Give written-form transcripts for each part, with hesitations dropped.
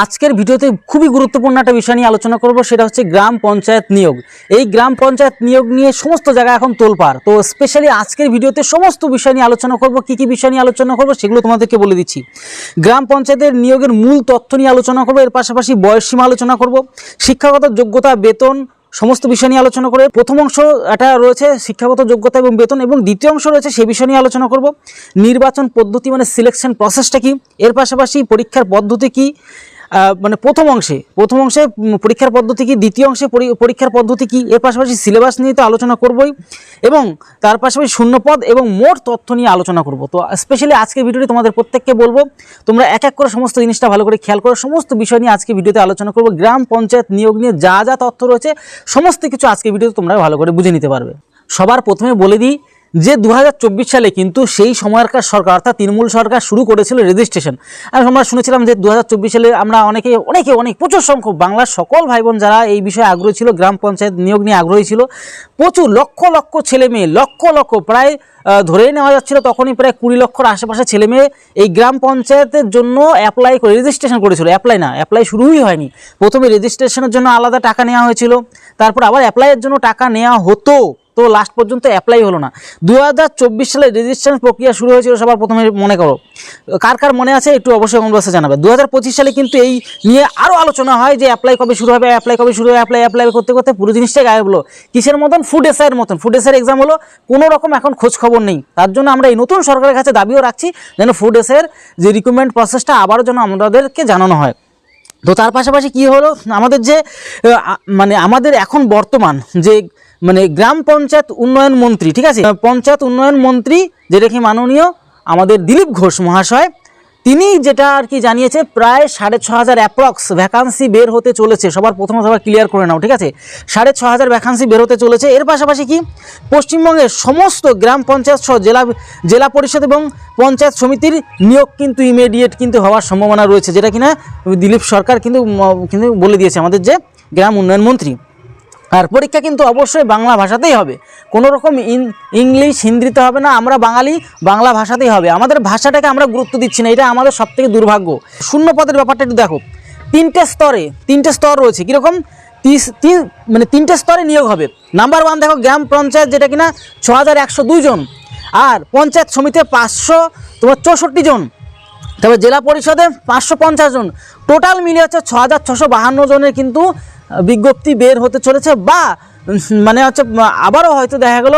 আজকের ভিডিওতে খুবই গুরুত্বপূর্ণ একটা বিষয় নিয়ে আলোচনা করব, সেটা হচ্ছে গ্রাম পঞ্চায়েত নিয়োগ। এই গ্রাম পঞ্চায়েত নিয়োগ নিয়ে সমস্ত জায়গায় এখন তোলপাড়। তো স্পেশালি আজকের ভিডিওতে সমস্ত বিষয় নিয়ে আলোচনা করব। কি কি বিষয় নিয়ে আলোচনা করব সেগুলো তোমাদেরকে বলে দিচ্ছি। গ্রাম পঞ্চায়েতের নিয়োগের মূল তথ্য নিয়ে আলোচনা করব, এর পাশাপাশি বয়সসীমা আলোচনা করব, শিক্ষাগত যোগ্যতা, বেতন, সমস্ত বিষয় নিয়ে আলোচনা করে প্রথম অংশ এটা রয়েছে শিক্ষাগত যোগ্যতা এবং বেতন, এবং দ্বিতীয় অংশ রয়েছে সেই বিষয় নিয়ে আলোচনা করব। নির্বাচন পদ্ধতি মানে সিলেকশন প্রসেসটা কি, এর পাশাপাশি পরীক্ষার পদ্ধতি কি, মানে প্রথম অংশে পরীক্ষার পদ্ধতি কি, দ্বিতীয় অংশে পরীক্ষার পদ্ধতি কি, এর পাশাপাশি সিলেবাস নিয়ে তো আলোচনা করবই, এবং তার পাশাপাশি শূন্যপদ এবং মোট তথ্য নিয়ে আলোচনা করব। তো স্পেশালি আজকের ভিডিওটি তোমাদের প্রত্যেককে বলবো তোমরা এক এক করে সমস্ত জিনিসটা ভালো করে খেয়াল করো। সমস্ত বিষয় নিয়ে আজকে ভিডিওতে আলোচনা করব। গ্রাম পঞ্চায়েত নিয়োগ নিয়ে যা যা তথ্য রয়েছে সমস্ত কিছু আজকে ভিডিওতে তোমরা ভালো করে বুঝে নিতে পারবে। সবার প্রথমে বলে দিই যে 2024 সালে কিন্তু সেই সময়কার সরকার অর্থাৎ তৃণমূল সরকার শুরু করেছিল রেজিস্ট্রেশন। আর আমরা শুনেছিলাম যে 2024 সালে আমরা অনেক প্রচুর সংখ্যক বাংলার সকল ভাই বোন যারা এই বিষয়ে আগ্রহী ছিল, গ্রাম পঞ্চায়েত নিয়োগ নিয়ে আগ্রহী ছিল, প্রচুর লক্ষ লক্ষ ছেলে মেয়ে, লক্ষ প্রায় ধরেই নেওয়া যাচ্ছিল তখনই প্রায় 20 লক্ষর আশেপাশে ছেলে মেয়ে এই গ্রাম পঞ্চায়েতের জন্য অ্যাপ্লাই করে রেজিস্ট্রেশন করেছিল। অ্যাপ্লাই শুরুই হয়নি। প্রথমে রেজিস্ট্রেশনের জন্য আলাদা টাকা নেওয়া হয়েছিল, তারপর আবার অ্যাপ্লাইয়ের জন্য টাকা নেওয়া হতো, তো লাস্ট পর্যন্ত অ্যাপ্লাই হলো না। 2024 সালে রেজিস্ট্রেশন প্রক্রিয়া শুরু হয়েছিল সবার প্রথমে, মনে করো কার মনে আছে একটু অবশ্যই কমেন্ট বক্সে জানাবে। 2025 সালে কিন্তু এই নিয়ে আরও আলোচনা হয় যে অ্যাপ্লাই কবে শুরু হবে, অ্যাপ্লাই করতে করতে পুরো জিনিসটাই গায়েব হলো। কিসের মতন? ফুড এসআইয়ের মতন। ফুড এসআইয়ের এক্সাম হলো, কোনো রকম এখন খোঁজ খবর নেই। তার জন্য আমরা এই নতুন সরকারের কাছে দাবিও রাখছি যেন ফুড এসআইয়ের যে রিক্রুটমেন্ট প্রসেসটা আবারও যেন আমাদেরকে জানানো হয়। তো তার পাশাপাশি কি হলো, আমাদের যে আমাদের এখন বর্তমান যে গ্রাম পঞ্চায়েত উন্নয়ন মন্ত্রী, ঠিক আছে, পঞ্চায়েত উন্নয়ন মন্ত্রী যেটা কি মাননীয় আমাদের দিলীপ ঘোষ মহাশয়, তিনি যেটা আর কি জানিয়েছে প্রায় 6500 অ্যাপ্রক্স ভ্যাকান্সি বের হতে চলেছে। সবার প্রথমে ক্লিয়ার করে নাও, ঠিক আছে, 6500 ভ্যাকান্সি বের হতে চলেছে। এর পাশাপাশি কি পশ্চিমবঙ্গের সমস্ত গ্রাম পঞ্চায়েত সহ জেলা পরিষদ এবং পঞ্চায়েত সমিতির নিয়োগ কিন্তু ইমিডিয়েট কিন্তু হওয়ার সম্ভাবনা রয়েছে, যেটা কিনা দিলীপ সরকার কিন্তু বলে দিয়েছে আমাদের যে গ্রাম উন্নয়ন মন্ত্রী। আর পরীক্ষা কিন্তু অবশ্যই বাংলা ভাষাতেই হবে, কোনো রকম ইংলিশ হিন্দিতে হবে না। আমরা বাঙালি, বাংলা ভাষাতেই হবে। আমাদের ভাষাটাকে আমরা গুরুত্ব দিচ্ছি না, এটা আমাদের সবথেকে দুর্ভাগ্য। শূন্য পদের ব্যাপারটা একটু দেখো, তিনটে স্তর রয়েছে। কীরকম? তিনটে স্তরে নিয়োগ হবে। নাম্বার 1 দেখো, গ্রাম পঞ্চায়েত যেটা কিনা 6102 জন, আর পঞ্চায়েত সমিতিতে 564 জন, তবে জেলা পরিষদে 550 জন, টোটাল মিলে হচ্ছে 6652 জনের কিন্তু বিজ্ঞপ্তি বের হতে চলেছে। বা আবারও হয়তো দেখা গেল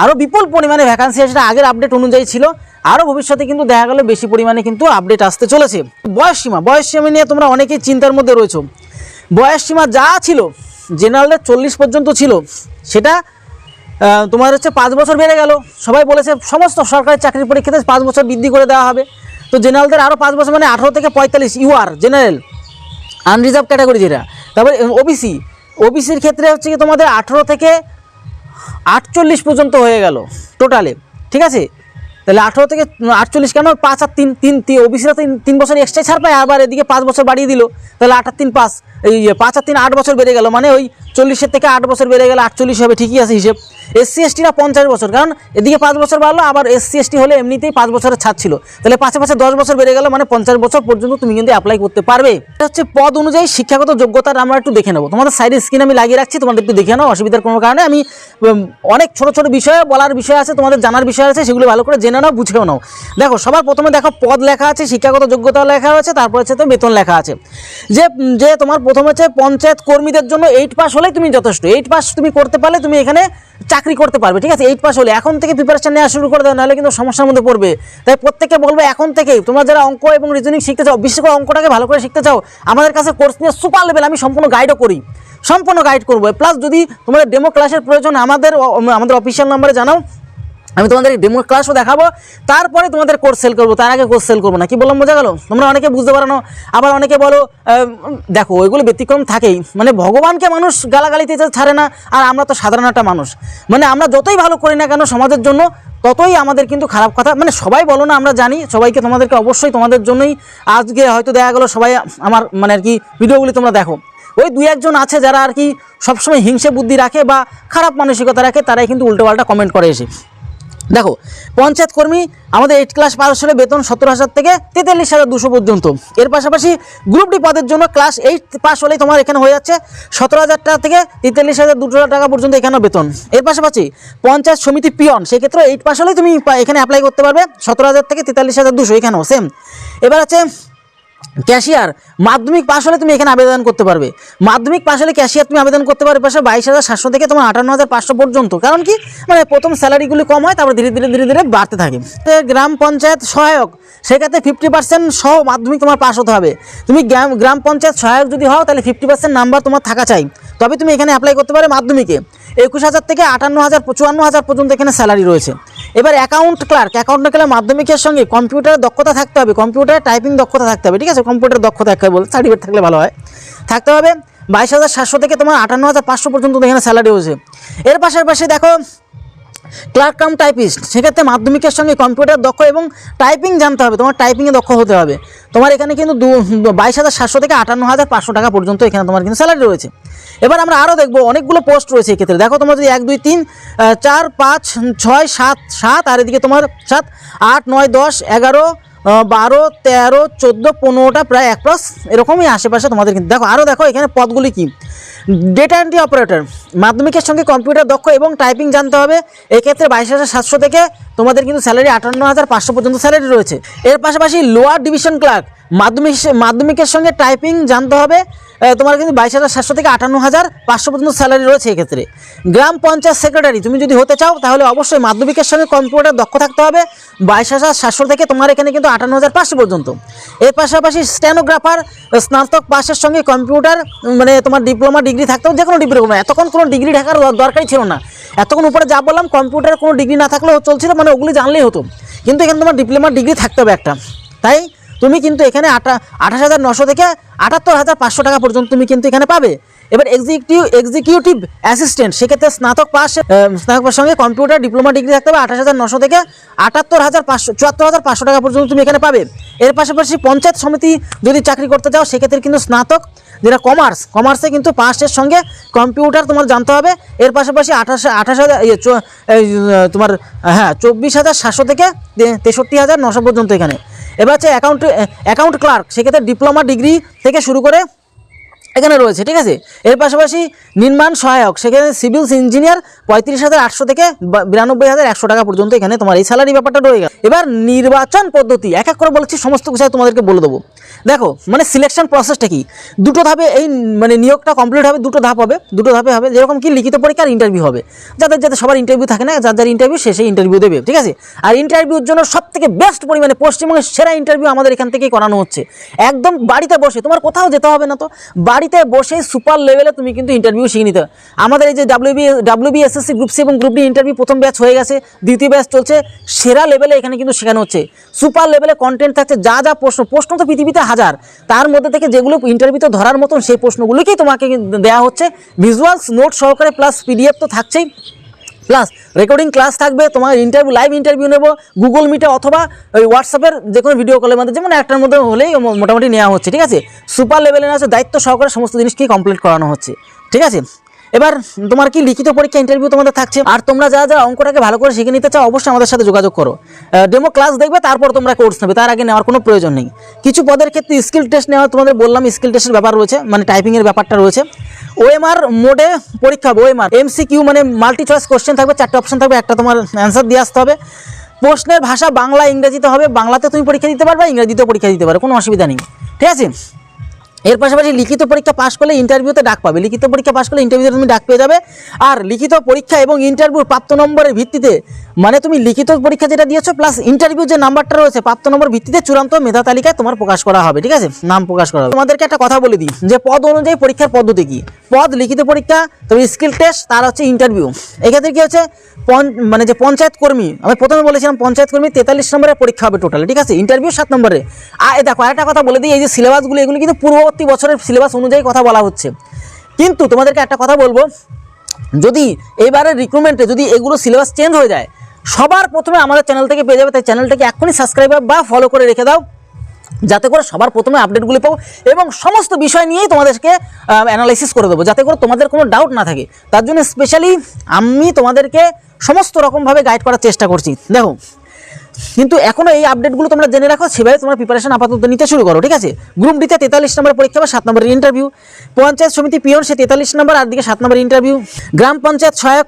আরও বিপুল পরিমাণে ভ্যাকান্সি আছে, সেটা আগের আপডেট অনুযায়ী ছিল, আরও ভবিষ্যতে কিন্তু দেখা গেল বেশি পরিমাণে কিন্তু আপডেট আসতে চলেছে। বয়সসীমা নিয়ে তোমরা অনেকেই চিন্তার মধ্যে রয়েছো। বয়সসীমা যা ছিল জেনারেলের 40 পর্যন্ত ছিল, সেটা তোমার হচ্ছে 5 বছর বেড়ে গেল। সবাই বলেছে সমস্ত সরকারি চাকরির পরীক্ষাতে 5 বছর বৃদ্ধি করে দেওয়া হবে। তো জেনারেলদের আরও 5 বছর, 18 থেকে 45 ইউআর জেনারেল আনরিজার্ভ ক্যাটাগরি যেটা। তারপরে ওবিসির ক্ষেত্রে হচ্ছে কি তোমাদের 18 থেকে 48 পর্যন্ত হয়ে গেল টোটালে, ঠিক আছে। তাহলে 18 থেকে 48 কেন? 5 আর 3 ওবিসিরা 3 বছর এক্সট্রা ছাড় পায়, আবার এদিকে 5 বছর বাড়িয়ে দিল, তাহলে 8 আর 3 5, এই 5 আর 3 8 বছর বেড়ে গেল, ওই 40 থেকে 8 বছর বেড়ে গেলে 48 হবে, ঠিকই আছে হিসেব। SC STরা 50 বছর, কারণ এদিকে 5 বছর বাড়লো, আবার SC ST হলে এমনিতেই 5 বছরের ছাড় ছিল, তাহলে 5 10 বছর বেড়ে গেল, 50 বছর পর্যন্ত তুমি কিন্তু অ্যাপ্লাই করতে পারবে। এটা হচ্ছে পদ অনুযায়ী শিক্ষাগত যোগ্যতার আমরা একটু দেখে নেবো। তোমাদের সাইডে স্ক্রিন আমি লাগিয়ে রাখছি, তোমাদের একটু দেখে নাও, অসুবিধার কোনো কারণে। আমি অনেক ছোট বিষয়ে বলার বিষয় আছে, তোমাদের জানার বিষয় আছে, সেগুলো ভালো করে জেনে নাও, বুঝেও নাও। দেখো, সবার প্রথমে দেখো পদ লেখা আছে, শিক্ষাগত যোগ্যতা লেখা আছে, তারপর হচ্ছে তো বেতন লেখা আছে। যে তোমার প্রথমে হচ্ছে পঞ্চায়েত কর্মীদের জন্য 8 পাস হলেই তুমি যথেষ্ট। 8 পাস তুমি করতে পারলে তুমি এখানে চাকরি করতে পারবে, ঠিক আছে। 8 পাস হলে এখন থেকে প্রিপারেশন নেওয়া শুরু করে দাও, নাহলে কিন্তু সমস্যার মধ্যে পড়বে। তাই প্রত্যেককে বলবো এখন থেকেই তোমরা যারা অঙ্ক এবং রিজনিং শিখতে চাও, বিশেষ করে অঙ্কটাকে ভালো করে শিখতে চাও, আমাদের কাছে কোর্স নিয়ে সুপার লেভেল আমি সম্পূর্ণ গাইড করবো। প্লাস যদি তোমাদের ডেমো ক্লাসের প্রয়োজন আমাদের অফিসিয়াল নাম্বারে জানাও, আমি তোমাদের ডেমো ক্লাসও দেখাবো, তারপরে তোমাদের কোর্স সেল করবো, তার আগে কোর্স সেল করবো না। কি বললাম বোঝা গেল? তোমরা অনেকে বুঝতে পারো না। আবার অনেকে বলো দেখো ওইগুলো ব্যতিক্রম থাকেই, ভগবানকে মানুষ গালাগালিতে ছাড়ে না, আর আমরা তো সাধারণ একটা মানুষ, আমরা যতই ভালো করি না কেন সমাজের জন্য, ততই আমাদের কিন্তু খারাপ কথা, সবাই বলো না, আমরা জানি সবাইকে, তোমাদেরকে অবশ্যই তোমাদের জন্যই আজকে হয়তো দেখা গেলো সবাই আমার আর কি ভিডিওগুলি তোমরা দেখো। ওই 2-1 জন আছে যারা আর কি সবসময় হিংসে বুদ্ধি রাখে বা খারাপ মানসিকতা রাখে, তারাই কিন্তু উল্টোপাল্টা কমেন্ট করে এসে। দেখো পঞ্চায়েত কর্মী আমাদের 8 ক্লাস পাস হলে বেতন 17,000 থেকে 43,200 পর্যন্ত। এর পাশাপাশি গ্রুপ ডি পদের জন্য ক্লাস 8 পাস হলেই তোমার এখানে হয়ে যাচ্ছে 17,000 টাকা থেকে 43,200 টাকা পর্যন্ত এখানে বেতন। এর পাশাপাশি পঞ্চায়েত সমিতি পিয়ন সেক্ষেত্রে 8 পাস হলেই তুমি এখানে অ্যাপ্লাই করতে পারবে 17,000 থেকে 43,200 এখানেও সেম। এবার আছে ক্যাশিয়ার, মাধ্যমিক পাস হলে তুমি এখানে আবেদন করতে পারবে। মাধ্যমিক পাস হলে ক্যাশিয়ার তুমি আবেদন করতে পারবে পাশে 22,700 থেকে তোমার 58,500 পর্যন্ত। কারণ কি মানে প্রথম স্যালারিগুলি কম হয়, তারপর ধীরে ধীরে বাড়তে থাকে। গ্রাম পঞ্চায়েত সহায়ক সেক্ষেত্রে 50% সহ মাধ্যমিক তোমার পাস হতে হবে। তুমি গ্রাম পঞ্চায়েত সহায়ক যদি হও তাহলে 50% নাম্বার তোমার থাকা চাই, তবে তুমি এখানে অ্যাপ্লাই করতে পারবে মাধ্যমিকে। 21,000 থেকে 58,000 54,000 পর্যন্ত এখানে স্যালারি রয়েছে। এবার অ্যাকাউন্ট ক্লার্ক মাধ্যমিকের সঙ্গে কম্পিউটারের দক্ষতা থাকতে হবে, কম্পিউটারে টাইপিং দক্ষতা থাকতে হবে, ঠিক আছে, কম্পিউটার দক্ষতা থাকতে হবে, সার্টিফিকেট থাকলে ভালো হয়, থাকতে হবে। 22,700 থেকে তোমার 58,500 পর্যন্ত এখানে স্যালারি হয়েছে। এর পাশাপাশি দেখো ক্লার্ক কাম টাইপিস্ট সেক্ষেত্রে মাধ্যমিকের সঙ্গে কম্পিউটার দক্ষ এবং টাইপিং জানতে হবে, তোমার টাইপিংয়ে দক্ষ হতে হবে। তোমার এখানে কিন্তু 22,700 থেকে 58,500 টাকা পর্যন্ত এখানে তোমার কিন্তু স্যালারি রয়েছে। এবার আমরা আরও দেখবো অনেকগুলো পোস্ট রয়েছে এক্ষেত্রে। দেখো তোমার যদি 1 2 3 4 5 6 7 7 আর এদিকে তোমার 7 8 9 10 11 12 13 14 15টা প্রায় অ্যাপ্রক্স এরকমই আশেপাশে তোমাদের কিন্তু। দেখো এখানে পদগুলি কি, ডেটা এন্ট্রি অপারেটর মাধ্যমিকের সঙ্গে কম্পিউটার দক্ষ এবং টাইপিং জানতে হবে। এক্ষেত্রে 22,700 থেকে তোমাদের কিন্তু স্যালারি 58,500 পর্যন্ত স্যালারি রয়েছে। এর পাশাপাশি লোয়ার ডিভিশন ক্লার্ক মাধ্যমিকের সঙ্গে টাইপিং জানতে হবে, তোমার কিন্তু 22,700 থেকে 58,500 পর্যন্ত স্যালারি রয়েছে এক্ষেত্রে। গ্রাম পঞ্চায়েত সেক্রেটারি তুমি যদি হতে চাও তাহলে অবশ্যই মাধ্যমিকের সঙ্গে কম্পিউটার দক্ষ থাকতে হবে, 22,700 থেকে তোমার এখানে কিন্তু 58,500 পর্যন্ত। এর পাশাপাশি স্টেনোগ্রাফার স্নাতক পাশের সঙ্গে কম্পিউটার মানে তোমার ডিপ্লোমা ডিগ্রি থাকতে হবে, যে কোনো ডিগ্রি হবে, এতক্ষণ কোনো ডিগ্রি থাকার দরকারই ছিল না। এতক্ষণ উপরে যা বললাম কম্পিউটার কোনো ডিগ্রি না থাকলেও চলছিল, মানে ওগুলি জানলেই হতো, কিন্তু এখানে তোমার ডিপ্লোমা ডিগ্রি থাকতে হবে একটা। তাই তুমি কিন্তু এখানে 28,900 থেকে 78,500 টাকা পর্যন্ত তুমি কিন্তু এখানে পাবে। এবার এক্সিকিউটিভ অ্যাসিস্ট্যান্ট সেক্ষেত্রে স্নাতক পাশের সঙ্গে কম্পিউটার ডিপ্লোমা ডিগ্রি থাকতে হবে, 28,900 থেকে 74,500 টাকা পর্যন্ত তুমি এখানে পাবে। এর পাশাপাশি পঞ্চায়েত সমিতি যদি চাকরি করতে চাও সেক্ষেত্রে কিন্তু স্নাতক যেটা কমার্সে কিন্তু পাশের সঙ্গে কম্পিউটার তোমার জানতে হবে। এর পাশাপাশি 24,700 থেকে 63,900 পর্যন্ত এখানে। এবার হচ্ছে অ্যাকাউন্ট ক্লার্ক সেক্ষেত্রে ডিপ্লোমা ডিগ্রি থেকে শুরু করে এখানে রয়েছে, ঠিক আছে। এর পাশাপাশি নির্মাণ সহায়ক সেখানে সিভিল ইঞ্জিনিয়ার 35,800 থেকে 92,100 টাকা পর্যন্ত এখানে তোমার এই স্যালারি ব্যাপারটা রয়ে গেল। এবার নির্বাচন পদ্ধতি এক এক করে বলেছি, সমস্ত কিছু তোমাদেরকে বলে দেবো। দেখো মানে সিলেকশন প্রসেসটা কি, দুটো ধাপে এই মানে নিয়োগটা কমপ্লিট হবে, দুটো ধাপে হবে, যেরকম কি লিখিত পরীক্ষা আর ইন্টারভিউ হবে। যাদের সবার ইন্টারভিউ থাকে না, যার ইন্টারভিউ শেষে ইন্টারভিউ দেবে, ঠিক আছে। আর ইন্টারভিউর জন্য সবথেকে বেস্ট পরিমাণে পশ্চিমবঙ্গের সেরা ইন্টারভিউ আমাদের এখান থেকেই করানো হচ্ছে, একদম বাড়িতে বসে, তোমার কোথাও যেতে হবে না, তো বাড়িতে বসে সুপার লেভেলে তুমি কিন্তু ইন্টারভিউ শিখে নিতে। আমাদের এই যে WBSSC গ্রুপ সি এবং গ্রুপ ডি ইন্টারভিউ প্রথম ব্যাচ হয়ে গেছে, দ্বিতীয় ব্যাচ চলছে, সেরা লেভেলে এখানে কিন্তু শেখানো হচ্ছে। সুপার লেভেলে কন্টেন্ট থাকছে, যা প্রশ্ন তো পৃথিবীতে হাজার, তার মধ্যে থেকে যেগুলো ইন্টারভিউতে ধরার মতন সেই প্রশ্নগুলোকেই তোমাকে দেওয়া হচ্ছে, ভিজুয়ালস নোট সহকারে প্লাস PDF তো থাকছেই, প্লাস রেকর্ডিং ক্লাস থাকবে, তোমার লাইভ ইন্টারভিউ নেব গুগল মিটে অথবা ওই হোয়াটসঅ্যাপের যে কোনো ভিডিও কলের মধ্যে, যেমন একটার মধ্যে হলেই মোটামুটি নেওয়া হচ্ছে, ঠিক আছে। সুপার লেভেলে আছে, দায়িত্ব সহকারে সমস্ত জিনিসকেই কমপ্লিট করানো হচ্ছে, ঠিক আছে। এবার তোমার কি লিখিত পরীক্ষা ইন্টারভিউ তোমাদের থাকছে। আর তোমরা যারা অঙ্কটাকে ভালো করে শিখে নিতে চাও অবশ্যই আমাদের সাথে যোগাযোগ করো, ডেমো ক্লাস দেখবে, তারপর তোমরা কোর্স নেবে, তার আগে নেওয়ার কোনো প্রয়োজন নেই। কিছু পদের ক্ষেত্রে স্কিল টেস্ট নেওয়া তোমাদের বললাম, স্কিল টেস্টের ব্যাপার রয়েছে, মানে টাইপিংয়ের ব্যাপারটা রয়েছে। OMR মোডে পরীক্ষা হবে, OMR MCQ মানে মাল্টি চয়েস কোশ্চেন থাকবে, 4টে অপশন থাকবে, একটা তোমার অ্যান্সার দিয়ে আসতে হবে। প্রশ্নের ভাষা বাংলা ইংরেজিতে হবে, বাংলাতে তুমি পরীক্ষা দিতে পারবে, ইংরেজিতেও পরীক্ষা দিতে পারবে, কোনো অসুবিধা নেই, ঠিক আছে। এর পাশাপাশি লিখিত পরীক্ষা পাশ করলে ইন্টারভিউতে ডাক পাবে, লিখিত পরীক্ষা পাশ করলে ইন্টারভিউতে তুমি ডাক পেয়ে যাবে। আর লিখিত পরীক্ষা এবং ইন্টারভিউর প্রাপ্ত নম্বরের ভিত্তিতে, মানে তুমি লিখিত পরীক্ষা যেটা দিয়েছো প্লাস ইন্টারভিউ যে নাম্বারটা রয়েছে প্রাপ্ত নম্বর ভিত্তিতে চূড়ান্ত মেধা তালিকায় তোমার প্রকাশ করা হবে, ঠিক আছে, নাম প্রকাশ করা হবে। তোমাদেরকে একটা কথা বলে দিই যে পদ অনুযায়ী পরীক্ষার পদ্ধতি কি, পদ লিখিত পরীক্ষা, তবে স্কিল টেস্ট, তার হচ্ছে ইন্টারভিউ। এক্ষেত্রে কি হচ্ছে মানে যে পঞ্চায়েত কর্মী, আমি প্রথমে বলেছিলাম পঞ্চায়েত কর্মী 43 নম্বরের পরীক্ষা হবে টোটাল, ঠিক আছে, ইন্টারভিউ 7 নম্বরে। আর দেখো আরেকটা কথা বলে দিই, এই যে সিলেবাসগুলো এগুলো কিন্তু পূর্ববর্তী বছরের সিলেবাস অনুযায়ী কথা বলা হচ্ছে, কিন্তু তোমাদেরকে একটা কথা বলবো, যদি এইবারের রিক্রুটমেন্টে যদি এগুলো সিলেবাস চেঞ্জ হয়ে যায়, সবার প্রথমে আমাদের চ্যানেল থেকে পেয়ে যাবে। তাই চ্যানেলটাকে এখনই সাবস্ক্রাইব বা ফলো করে রেখে দাও, যাতে করে সবার প্রথমে আপডেটগুলি পাবো এবং সমস্ত বিষয় নিয়েই তোমাদেরকে অ্যানালাইসিস করে দেবো, যাতে করে তোমাদের কোনো ডাউট না থাকে। তার জন্য স্পেশালি আমি তোমাদেরকে সমস্ত রকমভাবে গাইড করার চেষ্টা করছি। দেখো, কিন্তু এখনও এই আপডেটগুলো তোমরা জেনে রাখো, সেভাবে তোমরা প্রিপারেশন আপাতত নিতে শুরু করো, ঠিক আছে। গ্রুপ ডিতে 43 নম্বরের পরীক্ষা হবে, 7 নম্বরের ইন্টারভিউ। পঞ্চায়েত সমিতি পিয়ন সে 43 নম্বর, আর দিকে 7 নম্বরের ইন্টারভিউ। গ্রাম পঞ্চায়েত সহায়ক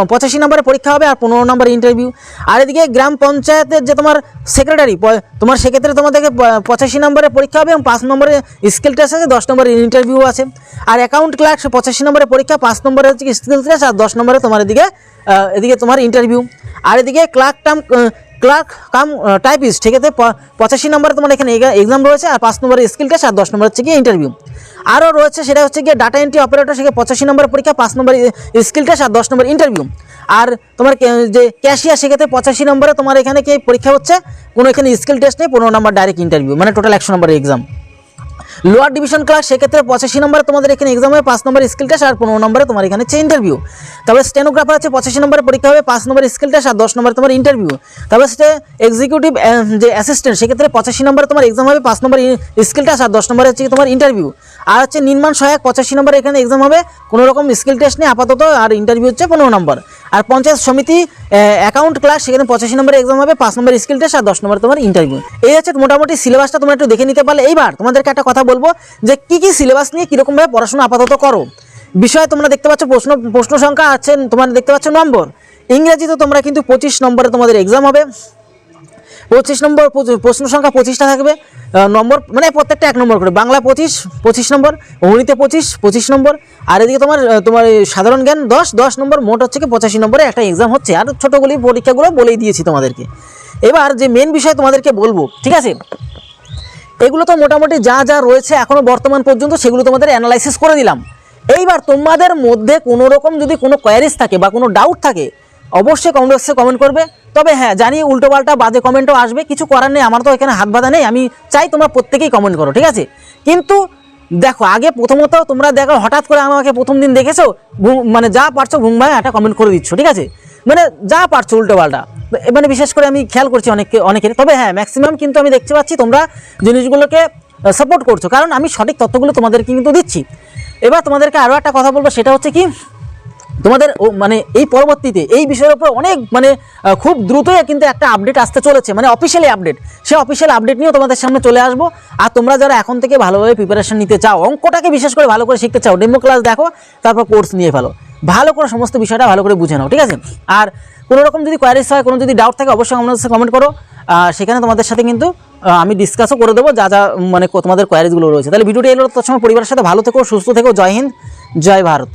85 নম্বরের পরীক্ষা হবে আর 15 নম্বরের ইন্টারভিউ। আর এদিকে গ্রাম পঞ্চায়েতের যে তোমার সেক্রেটারি, তোমার সেক্ষেত্রে তোমাদেরকে 85 নম্বরের পরীক্ষা হবে এবং 5 নম্বরের স্কিল টেস্ট আছে, 10 নম্বরের ইন্টারভিউ আছে। আর অ্যাকাউন্ট ক্লার্ক 85 নম্বরের পরীক্ষা, 5 নম্বরের হচ্ছে স্কিল টেস্ট আর 10 নম্বরে তোমার এদিকে তোমার ইন্টারভিউ। আর এদিকে ক্লার্ক কাম টাইপিস্ট, সেক্ষেত্রে 85 নম্বরে তোমার এখানে এক্সাম রয়েছে আর 5 নম্বরের স্কিল টেস্ট আর 10 নম্বর হচ্ছে গিয়ে ইন্টারভিউ। আরও রয়েছে সেটা হচ্ছে গিয়ে ডাটা এন্ট্রি অপারেটর, সেখানে 85 নম্বরের পরীক্ষা, 5 নম্বর স্কিল টেস্ট আর 10 নম্বর ইন্টারভিউ। আর তোমার যে ক্যাশিয়ার, সেক্ষেত্রে 85 নম্বরে তোমার এখানে কি পরীক্ষা হচ্ছে, কোনো এখানে স্কিল টেস্ট নেই, 15 নম্বর ডাইরেক্ট ইন্টারভিউ, মানে টোটাল 100 নম্বরের এক্সাম। লোয়ার ডিভিশন ক্লাস, সেক্ষেত্রে 85 নম্বরে তোমাদের এখানে এক্সাম হবে, 5 নম্বর স্কিল টেস্ট আর 15 নম্বরে তোমার এখানে হচ্ছে ইন্টারভিউ। তারপরে স্টেনোগ্রাফার আছে 85 নম্বরের পরীক্ষা হবে, 5 নম্বর স্কিল টেস্ট আর 10 নম্বরে তোমার ইন্টারভিউ। তারপরে সেটা এক্সিকিউটিভ যে অ্যাসিস্ট্যান্ট, সেক্ষেত্রে 85 নম্বরে তোমার এক্সাম হবে, 5 নম্বর স্কিল টেস্ট আর 10 নম্বরে হচ্ছে তোমার ইন্টারভিউ। আর হচ্ছে নির্মাণ সহায়ক 85 নম্বরে এখানে এক্সাম হবে, কোনো রকম স্কিল টেস্ট নেই আপাতত, আর ইন্টারভিউ হচ্ছে 15 নম্বর। আর পঞ্চায়েত সমিতি অ্যাকাউন্ট ক্লাস, সেখানে 85 নম্বরে এক্সাম হবে, 5 নম্বর স্কিল টেস্ট আর 10 নম্বর তোমার ইন্টারভিউ। এই হচ্ছে মোটামুটি সিলেবাসটা, তোমরা একটু দেখে নিতে পারলে। এইবার তোমাদেরকে একটা কথা বলবো যে কী সিলেবাস নিয়ে কীরকমভাবে পড়াশোনা আপাতত করো। বিষয়ে তোমরা দেখতে পাচ্ছ প্রশ্ন সংখ্যা আছে, তোমরা দেখতে পাচ্ছ নম্বর। ইংরেজিতে তোমরা কিন্তু 25 নম্বরে তোমাদের এক্সাম হবে, 25 নম্বর প্রশ্ন সংখ্যা 25টা থাকবে, নম্বর মানে প্রত্যেকটা 1 নম্বর করে। বাংলা 25 নম্বর, গণিতে 25 নম্বর, আর এদিকে তোমার সাধারণ জ্ঞান 10 নম্বর, মোট হচ্ছে কি 85 নম্বরে একটা এক্সাম হচ্ছে। আর ছোটোগুলি পরীক্ষাগুলো বলেই দিয়েছি তোমাদেরকে। এবার যে মেন বিষয় তোমাদেরকে বলবো, ঠিক আছে, এগুলো তো মোটামুটি যা রয়েছে এখনও বর্তমান পর্যন্ত সেগুলো তোমাদের অ্যানালাইসিস করে দিলাম। এইবার তোমাদের মধ্যে কোনো রকম যদি কোনো কোয়ারিজ থাকে বা কোনো ডাউট থাকে, অবশ্যই কমেন্ট বক্সে কমেন্ট করবে। তবে হ্যাঁ, জানি উল্টোপাল্টা বাজে কমেন্টও আসবে, কিছু করার নেই, আমার তো এখানে হাত বাঁধা নেই। আমি চাই তোমরা প্রত্যেকেই কমেন্ট করো, ঠিক আছে। কিন্তু দেখো, আগে প্রথমত তোমরা দেখো, হঠাৎ করে আমাকে প্রথম দিন দেখেছো, মানে যা পারছো ঘুম ভাঙা একটা কমেন্ট করে দিচ্ছ, ঠিক আছে, মানে যা পারছো উল্টোপাল্টা। মানে বিশেষ করে আমি খেয়াল করছি অনেকের। তবে হ্যাঁ, ম্যাক্সিমাম কিন্তু আমি দেখতে পাচ্ছি তোমরা জিনিসগুলোকে সাপোর্ট করছো, কারণ আমি সঠিক তথ্যগুলো তোমাদেরকে কিন্তু দিচ্ছি। এবার তোমাদেরকে আরও একটা কথা বলবো, সেটা হচ্ছে কি, তোমাদের মানে এই পরবর্তীতে এই বিষয়ের উপর অনেক মানে খুব দ্রুতই কিন্তু একটা আপডেট আসতে চলেছে, মানে অফিসিয়ালি আপডেট। সেই অফিসিয়াল আপডেট নিয়েও তোমাদের সামনে চলে আসবো। আর তোমরা যারা এখন থেকে ভালোভাবে প্রিপারেশন নিতে চাও, অঙ্কটাকে বিশেষ করে ভালো করে শিখতে চাও, ডেমো ক্লাস দেখো, তারপর কোর্স নিয়ে ফেলো, ভালো করে সমস্ত বিষয়টা ভালো করে বুঝে নাও, ঠিক আছে। আর কোনো রকম যদি কোয়ারিজ হয়, কোনো যদি ডাউট থাকে, অবশ্যই আমাদের সাথে কমেন্ট করো, সেখানে তোমাদের সাথে কিন্তু আমি ডিসকাসও করে দেবো যা মানে তোমাদের কোয়ারিজগুলো রয়েছে। তাহলে ভিডিওটি এলো, তোর সময় পরিবারের সাথে ভালো থেকো, সুস্থ থেকো। জয় হিন্দ, জয় ভারত।